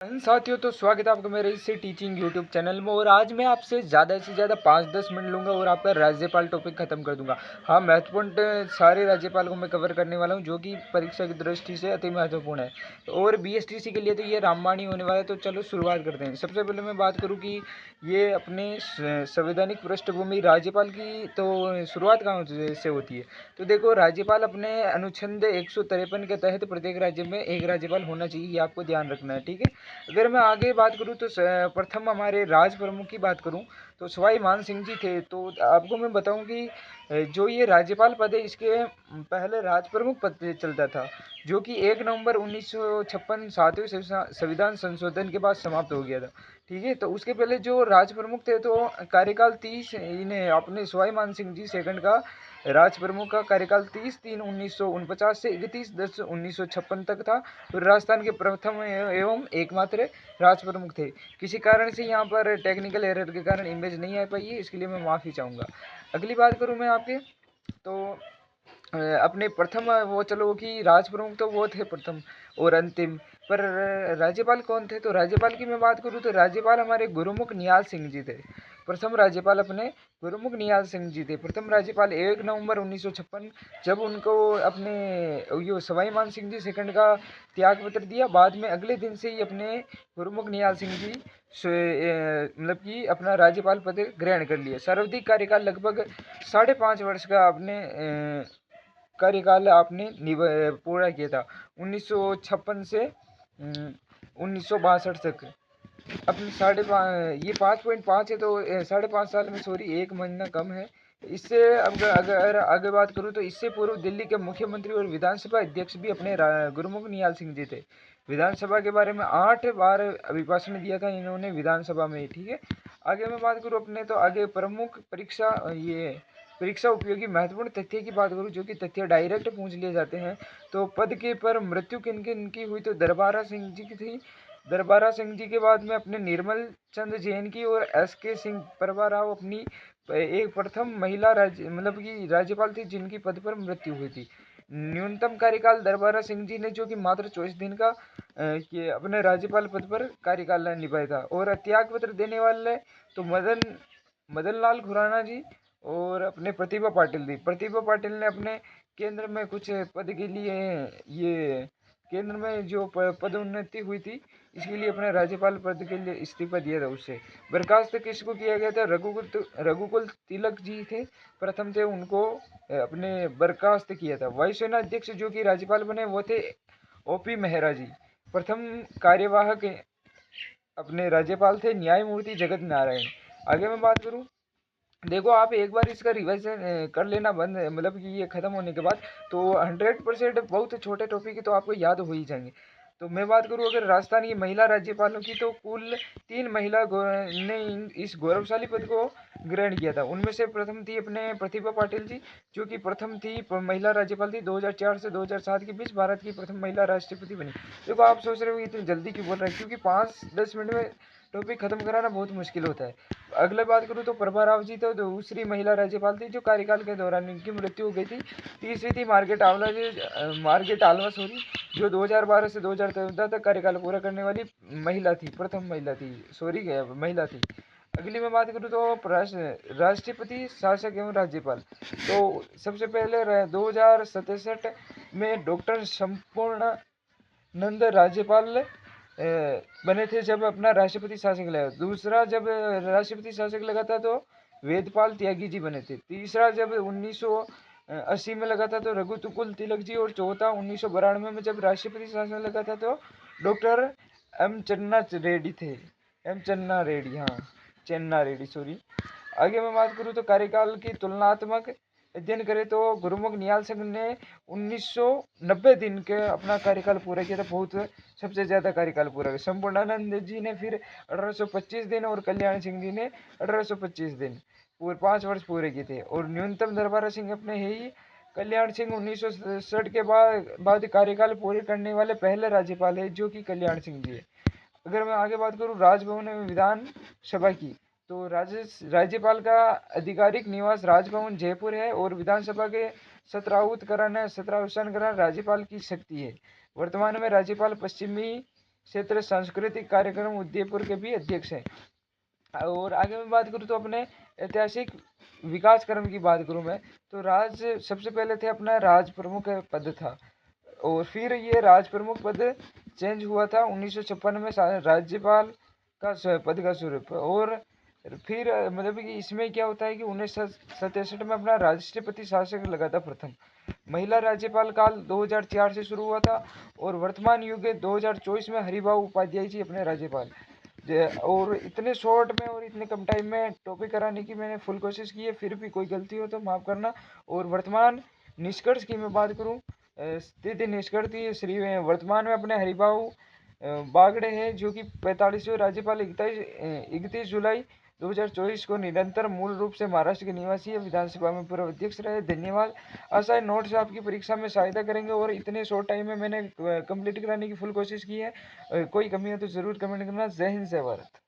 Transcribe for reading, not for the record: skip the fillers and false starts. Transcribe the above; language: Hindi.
साथियों, तो स्वागत है आपका मेरे इस टीचिंग यूट्यूब चैनल में। और आज मैं आपसे ज़्यादा से ज़्यादा 5-10 मिनट लूँगा और आपका राज्यपाल टॉपिक ख़त्म कर दूँगा। हाँ, महत्वपूर्ण सारे राज्यपाल को मैं कवर करने वाला हूँ, जो कि परीक्षा की दृष्टि से अति महत्वपूर्ण है। और बीएसटीसी के लिए तो ये रामबाण ही होने वाला है। तो चलो शुरुआत करते हैं। सबसे पहले मैं बात करूँ कि ये अपने संवैधानिक पृष्ठभूमि राज्यपाल की तो शुरुआत कहाँ से होती है। तो देखो, राज्यपाल अपने अनुच्छेद 153 के तहत प्रत्येक राज्य में एक राज्यपाल होना चाहिए, ये आपको ध्यान रखना है, ठीक है। अगर मैं आगे बात करूँ तो प्रथम हमारे राज प्रमुख की बात करूँ तो सवाई मान सिंह जी थे। तो आपको मैं बताऊं कि जो ये राज्यपाल पद है, इसके पहले राज प्रमुख पद से चलता था, जो कि 1 नवंबर 1956 सातवें संविधान संशोधन के बाद समाप्त हो गया था, ठीक है। तो उसके पहले जो राज प्रमुख थे, तो कार्यकाल 30 इन्हें अपने सवाई मान सिंह जी सेकंड का राज प्रमुख का कार्यकाल 30/3/1949 से 31/10/1956 तक था। और राजस्थान के प्रथम एवं एकमात्र राज प्रमुख थे। किसी कारण से यहाँ पर टेक्निकल एरर के कारण इमेज नहीं आ पाई है, इसके लिए मैं माफ़ी चाहूँगा। अगली बात करूँ मैं आपके, तो अपने प्रथम वो चलो कि राज प्रमुख तो वो थे प्रथम और अंतिम, पर राज्यपाल कौन थे। तो राज्यपाल की मैं बात करूँ तो राज्यपाल हमारे गुरुमुख निहाल सिंह जी थे। प्रथम राज्यपाल अपने गुरुमुख निहाल सिंह जी थे। प्रथम राज्यपाल 1 नवंबर 1956, जब उनको अपने यो सवाई मान सिंह जी सेकंड का त्याग पत्र दिया, बाद में अगले दिन से ही अपने गुरुमुख निहाल सिंह जी मतलब कि अपना राज्यपाल पद ग्रहण कर लिया। सर्वाधिक कार्यकाल लगभग 5.5 वर्ष का अपने कार्यकाल आपने पूरा किया था, 1956 से 1962 तक। अपने ये 5.5 है, तो 5.5 साल में, सॉरी, 1 महीना कम है इससे। अब अगर आगे बात करूँ तो इससे पूर्व दिल्ली के मुख्यमंत्री और विधानसभा अध्यक्ष भी अपने गुरुमुख निहाल सिंह जी थे। विधानसभा के बारे में 8 बार अभिभाषण दिया था इन्होंने विधानसभा में, ठीक है। आगे मैं बात करूँ अपने, तो आगे प्रमुख परीक्षा उपयोगी महत्वपूर्ण तथ्य की बात करूँ, जो कि तथ्य डायरेक्ट पूछ लिए जाते हैं। तो पद के पर मृत्यु किन किन की हुई, तो दरबारा सिंह जी की थी। दरबारा सिंह जी के बाद में अपने निर्मल चंद जैन की और एस.के. सिंह परवा राव अपनी एक प्रथम महिला मतलब कि राज्यपाल थी, जिनकी पद पर मृत्यु हुई थी। न्यूनतम कार्यकाल दरबारा सिंह जी ने, जो कि मात्र 24 दिन का ये अपने राज्यपाल पद पर कार्यकाल निभाया था। और त्याग पत्र देने वाले तो मदन लाल खुराना जी और अपने प्रतिभा पाटिल थी। प्रतिभा पाटिल ने अपने केंद्र में कुछ पद के लिए, ये केंद्र में जो पदोन्नति हुई थी, इसके लिए अपने राज्यपाल पद के लिए इस्तीफा दिया था उससे। बर्खास्त किसको किया गया था, रघुकुल तिलक जी थे, प्रथम थे, उनको अपने बर्खास्त किया था। वायुसेना अध्यक्ष जो कि राज्यपाल बने वो थे ओपी मेहरा जी। प्रथम कार्यवाहक अपने राज्यपाल थे न्यायमूर्ति जगत नारायण। आगे मैं बात करूं, देखो आप एक बार इसका रिवाइजन कर लेना बंद, मतलब कि ये खत्म होने के बाद, तो 100% बहुत छोटे टॉपिक तो आपको याद हो ही जाएंगे। तो मैं बात करूं अगर राजस्थान की महिला राज्यपालों की, तो कुल 3 महिला ने इस गौरवशाली पद को ग्रहण किया था। उनमें से प्रथम थी अपने प्रतिभा पाटिल जी, जो कि प्रथम थी महिला राज्यपाल थी। 2004 से 2007 के बीच भारत की प्रथम महिला राष्ट्रपति बनी। देखो आप सोच रहे हो इतनी जल्दी क्यों बोल रहे हैं, क्योंकि 5-10 मिनट में टॉपिक खत्म कराना बहुत मुश्किल होता है। अगले बात करूँ तो प्रभा राव जी तो दूसरी महिला राज्यपाल थी, जो कार्यकाल के दौरान इनकी मृत्यु हो गई थी। तीसरी थी मार्गेट आल्वा, सॉरी, जो 2012 से 2014 तक कार्यकाल पूरा करने वाली महिला थी, प्रथम महिला थी, सॉरी महिला थी। अगली मैं बात करूँ तो राष्ट्रपति शासक एवं राज्यपाल, तो सबसे पहले 2067 में डॉक्टर संपूर्णानंद राज्यपाल बने थे, जब अपना राष्ट्रपति शासक लगा। दूसरा जब राष्ट्रपति शासक लगा था, तो वेदपाल त्यागी जी बने थे। तीसरा जब 1980 में लगा था, तो रघुकुल तिलक जी। और चौथा 1992 में जब राष्ट्रपति शासन लगा था, तो डॉक्टर एम चन्ना रेड्डी थे। एम चन्ना रेड्डी, हाँ, चन्ना रेड्डी, सॉरी। आगे मैं बात करूँ तो कार्यकाल की तुलनात्मक अध्ययन करें, तो गुरुमुख निहाल सिंह ने 1990 दिन के अपना कार्यकाल पूरा किया था, बहुत सबसे ज़्यादा कार्यकाल पूरा किया। संपूर्णानंद जी ने फिर 1825 दिन और कल्याण सिंह जी ने 1825 दिन, पूरे 5 वर्ष पूरे किए थे। और न्यूनतम दरबारा सिंह अपने है ही कल्याण सिंह 1967 के बाद कार्यकाल पूरे करने वाले पहले राज्यपाल है, जो कि कल्याण सिंह जी है। अगर मैं आगे बात करूँ राजभवन एवं विधान सभा की, तो राज्यपाल का आधिकारिक निवास राजभवन जयपुर है। और विधानसभा के सत्रावसान कराना राज्यपाल की शक्ति है। वर्तमान में राज्यपाल पश्चिमी क्षेत्र सांस्कृतिक कार्यक्रम उदयपुर के भी अध्यक्ष हैं। और आगे मैं बात करूँ तो अपने ऐतिहासिक विकास क्रम की बात करूँ मैं, तो सबसे पहले थे अपना राज प्रमुख पद था, और फिर ये राज प्रमुख पद चेंज हुआ था 1956 में राज्यपाल का पद का स्वरूप। और फिर मतलब कि इसमें क्या होता है कि 1967 में अपना राष्ट्रपति शासक लगा था प्रथम। महिला राज्यपाल काल 2004 से शुरू हुआ था, और वर्तमान युग 2024 में हरिभाऊ उपाध्याय जी अपने राज्यपाल। और इतने शॉर्ट में और इतने कम टाइम में टॉपिक कराने की मैंने फुल कोशिश की है, फिर भी कोई गलती हो तो माफ़ करना। और वर्तमान निष्कर्ष की मैं बात करूं, स्थिति निष्कर्ष की श्री वर्तमान में अपने हरिभाऊ बागड़े हैं, जो कि 45वें राज्यपाल 31 जुलाई 2024 को निरंतर मूल रूप से महाराष्ट्र के निवासी है, विधानसभा में पूर्व अध्यक्ष रहे। धन्यवाद। आशा है नोट्स आपकी परीक्षा में सहायता करेंगे, और इतने शॉर्ट टाइम में मैंने कंप्लीट कराने की फुल कोशिश की है। कोई कमी हो तो ज़रूर कमेंट करना। जय हिंद, जय भारत।